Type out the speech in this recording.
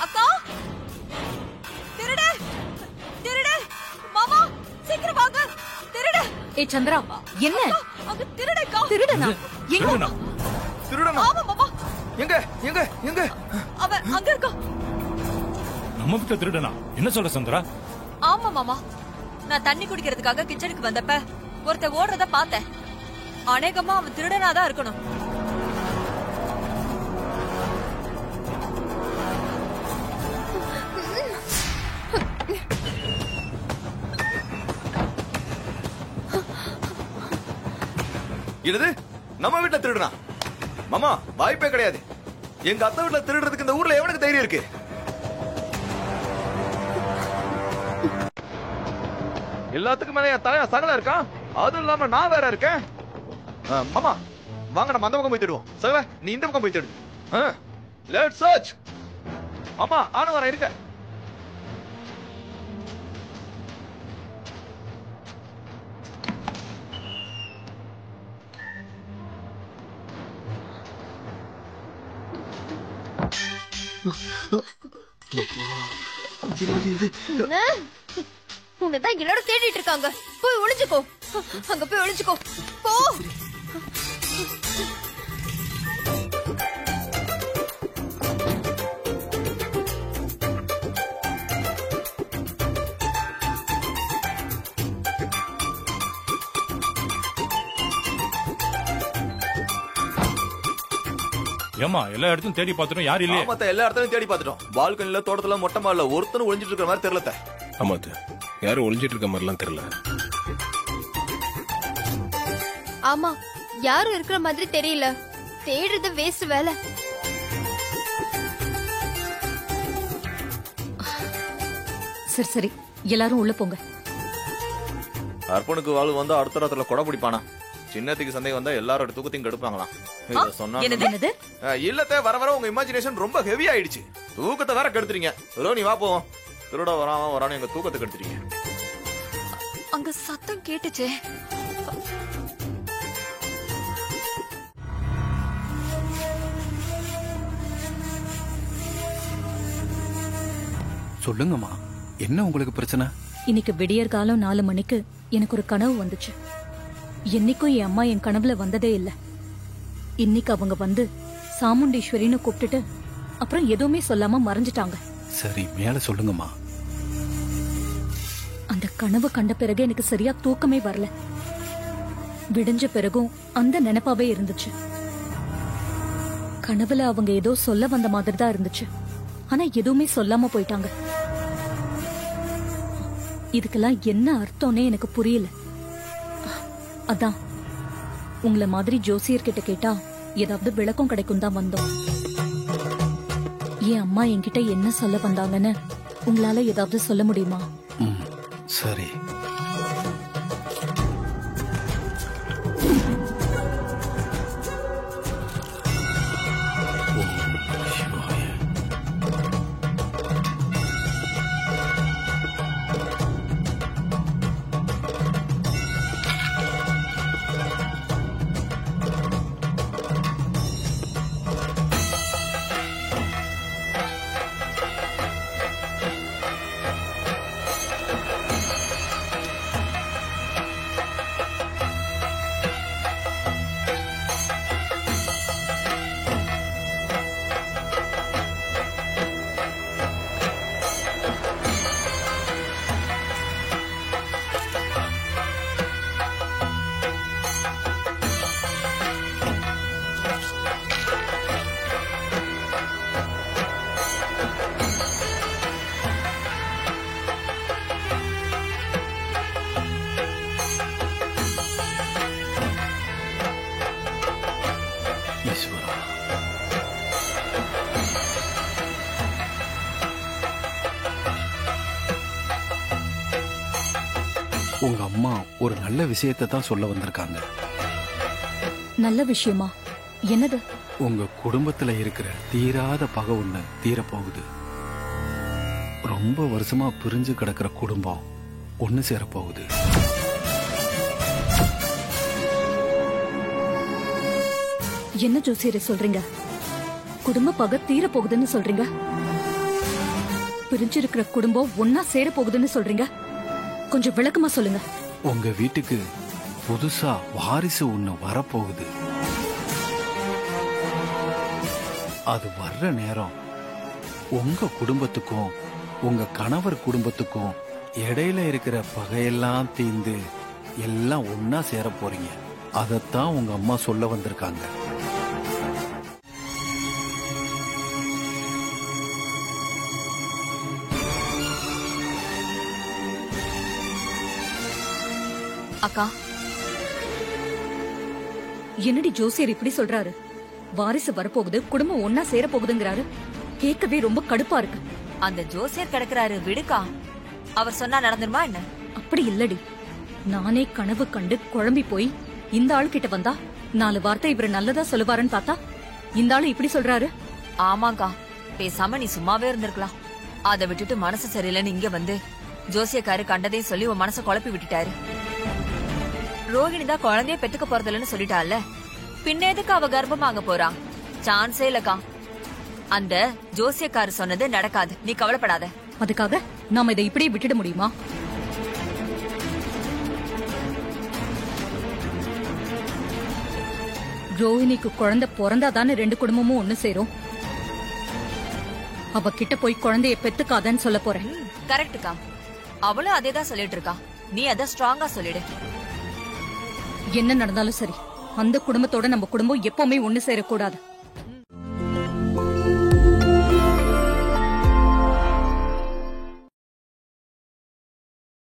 அக்கா திருட திருட மாமா சீக்கிரம் வாங்க திருட. ஏய் சந்திரா என்ன அங்க திருடக்கா. திருடனா எங்க திருடனா? ஆமா மாமா. எங்க எங்க எங்க? அவன் அங்க இருக்கா. நம்ம வீட்டுல திருடனா? என்ன சொல்ற சந்திரா? ஆமா மாமா, நான் தண்ணி குடிக்கிறதுக்காக கிச்சனுக்கு வந்தப்ப ஒருத்த ஓடுறத பார்த்தேன். அநேகமா அவன் திருடனாதான் இருக்கணும். இது நம்ம வீட்டுல திருடுனா? மாமா வாய்ப்பே கிடையாது. எங்க அத்தை வீட்டுல திருடுறதுக்கு இந்த ஊர்ல எவனுக்கு தைரியம் இருக்கு? எல்லாத்துக்கும் மேல என் தலையா சகல இருக்கான். அதுவும் இல்லாம நான் வேற இருக்கேன். மாமா வாங்க நம்ம அந்த பக்கம் போய் தேடுவோம். சகல நீ இந்த பக்கம் போய் தேடு. Let's search. மாமா ஆன வர இருக்க. உன்னதான் எல்லாரும் தேடிட்டு இருக்காங்க. போய் ஒளிஞ்சுக்கோ. அங்க போய் ஒளிஞ்சுக்கோ. போ. ஏமா எல்லா இடத்தும் தேடி பார்த்துட்டோம், யாரும் இல்லையே. ஆமாத்த எல்லா இடத்துலயும் தேடி பார்த்துட்டோம். பால்கனில, தோட்டத்துல, மொட்டை மாடல ஒருத்தனும் ஒளிஞ்சிட்டு இருக்கிற மாதிரி தெரியல. ஆமாத்த யாரும் ஒளிஞ்சிட்டு இருக்க மாதிரிலாம் தெரியல. ஆமா யாரும் இருக்கிற மாதிரி தெரியல. தேடுறது வேஸ்ட் வேலை. சரி சரி எல்லாரும் உள்ள போங்க. அர்ப்பனுக்கு வாழ் வந்தா அடுத்த இடத்துல கொடை பிடிப்பானா? சின்னத்துக்கு சந்தேகம் வந்தா எல்லாரோட தூக்கத்தையும் கெடுப்பாங்களாம். சொன்னா இல்லத்த வர வர உங்க இமேஜினேஷன் ரொம்ப ஹெவி ஆயிடுச்சு. தூக்கத்தை வேற கெடுத்துறீங்க. ரோனி வா போவோம். திருட வராம வரானு எங்க தூக்கத்தை கெடுத்துறீங்க. அங்க சத்தம் கேட்டுச்சே. சொல்லுங்கம்மா, என்ன உங்களுக்கு பிரச்சனை? இன்னைக்கு விடியற் காலம் 4 மணிக்கு எனக்கு ஒரு கனவு வந்துச்சு. என்னைக்கும் என் அம்மா என் கனவுல வந்ததே இல்ல. இன்னைக்கு அவங்க வந்து சாமுண்டீஸ்வரின்னு கூப்பிட்டுட்டு அப்புறம் எதுவுமே சொல்லாம மறைஞ்சிட்டாங்க. சரி மேல சொல்லுங்கம்மா. அந்த கனவு கண்ட பிறகு எனக்கு சரியா தூக்கமே வரல. விடிஞ்ச பிறகும் அந்த நினைப்பாவே இருந்துச்சு. கனவுல அவங்க ஏதோ சொல்ல வந்த மாதிரி தான் இருந்துச்சு. ஆனா எதுவுமே சொல்லாம போயிட்டாங்க. இதுக்கெல்லாம் என்ன அர்த்தம்னே எனக்கு புரியல. அதான் உங்களை மாதிரி ஜோசியர்கிட்ட கேட்டா ஏதாவது விளக்கம் கிடைக்கும் தான் வந்தோம். என் அம்மா என்கிட்ட என்ன சொல்ல வந்தாங்கன்னு உங்களால ஏதாவது சொல்ல முடியுமா? சரி. உங்க அம்மா ஒரு நல்ல விஷயத்தை தான் சொல்ல வந்திருக்காங்க. நல்ல விஷயமா? என்னது? உங்க குடும்பத்துல இருக்கிற தீராத பகை ஒண்ணு தீரப்போகுது. ரொம்ப வருஷமா பிரிஞ்சு கிடக்கிற குடும்பம் ஒண்ணு சேரப்போகுது. என்ன ஜோசியரை சொல்றீங்க? குடும்ப பகை தீர போகுதுன்னு சொல்றீங்க, பிரிஞ்சிருக்கிற குடும்பம் ஒன்னா சேர போகுதுன்னு சொல்றீங்க. கொஞ்சம் விளக்கமா சொல்லுங்க. உங்க வீட்டுக்கு புதுசா வாரிசு ஒண்ணு வரப்போகுது. அது வர்ற நேரம் உங்க குடும்பத்துக்கும் உங்க கணவர் குடும்பத்துக்கும் இடையில இருக்கிற பகையெல்லாம் தீர்ந்து எல்லாம் ஒன்னா சேர போறீங்க. அதத்தான் உங்க அம்மா சொல்ல வந்திருக்காங்க. அக்கா, என்னடி ஜோசியர் இப்படி சொல்றாரு? வாரிசு வரப்போகுது, குடும்பம் ஒன்னா சேர போகுதுங்கிறாரு. கேட்கவே ரொம்ப கடுப்பா இருக்கு. அந்த ஜோசியர் கிடக்குறாரு, விடுக்கா. அவர் சொன்னா நடந்துருமா என்ன? அப்படி இல்லடி, நானே கனவு கண்டு குழம்பி போய் இந்த ஆளு கிட்ட வந்தா 4 வார்த்தை இவரு நல்லதா சொல்லுவாருன்னு பார்த்தா இந்த ஆளு இப்படி சொல்றாரு. ஆமாக்கா, பேசாம நீ சும்மாவே இருந்திருக்கலாம். அதை விட்டுட்டு மனசு சரியில்லைன்னு இங்க வந்து ஜோசியக்காரு கண்டதையும் சொல்லி உன் மனசை குழப்பி விட்டுட்டாரு. ரோகிணி தான் குழந்தைய பெத்துக்க போறதில்லன்னு சொல்லிட்டால, பின்ன எதுக்கு அவ கர்ப்பமாக போறா? சான்ஸே இல்லக்கா. அந்த ஜோசியக்காரு சொன்னது நடக்காது, நீ கவலைப்படாத. அதுக்காக நாம இதை இப்படியே விட்டுட முடியுமா? ரோஹிணிக்கு குழந்தை பிறந்தாதானே 2 குடும்பமும் ஒண்ணு சேரும். அவ கிட்ட போய் குழந்தைய பெத்துக்காதன்னு சொல்ல போறேன். கரெக்டுக்கா, அவளும் அதேதான் சொல்லிட்டு இருக்கா. நீ அத ஸ்ட்ராங்கா சொல்லிடு. என்ன நடந்தாலும் சரி, அந்த குடும்பத்தோட நம்ம குடும்பம் எப்பவுமே ஒண்ணு சேரக்கூடாது.